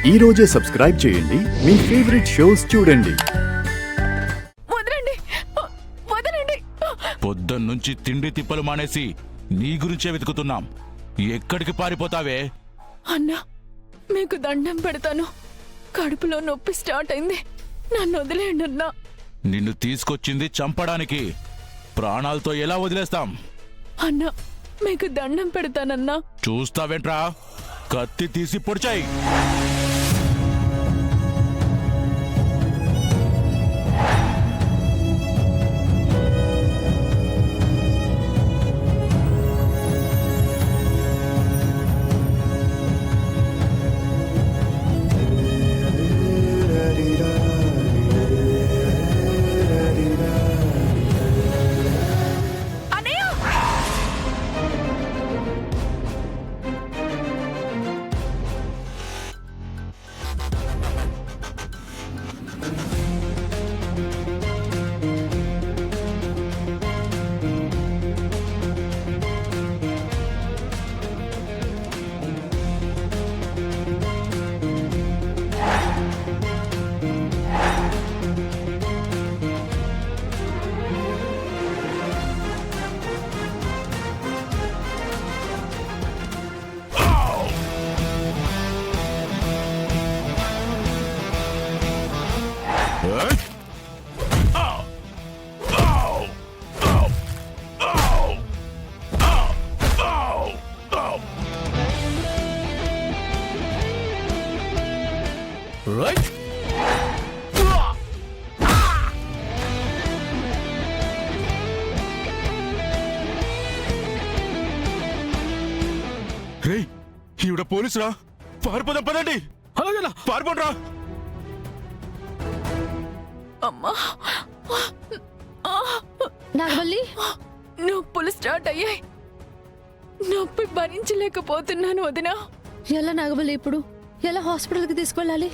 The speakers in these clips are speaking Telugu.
ఈ రోజే సబ్స్క్రైబ్ చేయండి మీ ఫేవరెట్ షోస్ చూడండి. వదలండి, వదలండి. పొద్దున్నుంచి తిండి తిప్పలు మానేసి నీ గురించే వెతుకుతున్నాం. ఎక్కడికి పారిపోతావే? అన్నా, మీకు దండం పెడతాను. కడుపులో నొప్పి స్టార్ట్ అయింది. నన్ను వదిలేయండి అన్నా. నిన్ను తీసుకొచ్చింది చంపడానికి. ప్రాణాలతో ఎలా వదిలేస్తాం? అన్నా, మీకు దండం పెడతానన్నా. చూస్తావేంట్రా? కత్తి తీసి పొడిచాయి. ఈవిడ పోలీసురా? పారిపోదాం పదండి. అలాగేనా? పారిపోండ్రా. అమ్మా, నాగవల్లి, నొప్పులు స్టార్ట్ అయ్యాయి. నొప్పి భరించలేకపోతున్నాను వదినా. ఎలా నాగవల్లి? ఇప్పుడు ఎలా హాస్పిటల్కి తీసుకెళ్ళాలి?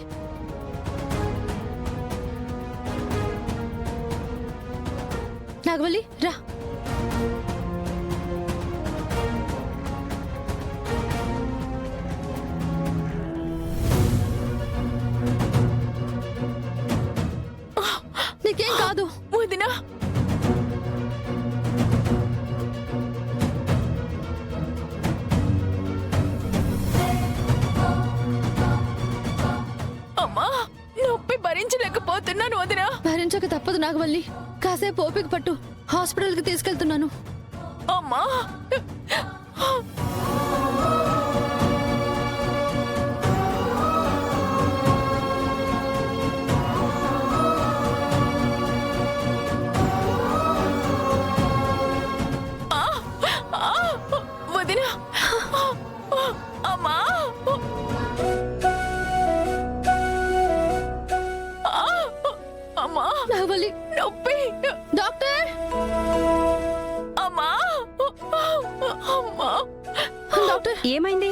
నాగవల్లి రా. నీకేం కాదు వదినా. అమ్మా, నొప్పి భరించలేకపోతున్నాను వదినా. భరించక తప్పదు నాగవల్లి. కాసేపు ఓపిక పట్టు. హాస్పిటల్కి తీసుకెళ్తున్నాను. అమ్మా, వదినా. అమ్మా, అమ్మా, నాగవల్లి, నొప్పి. డాక్టర్! అమ్మా, అమ్మా. డాక్టర్, ఏమైంది?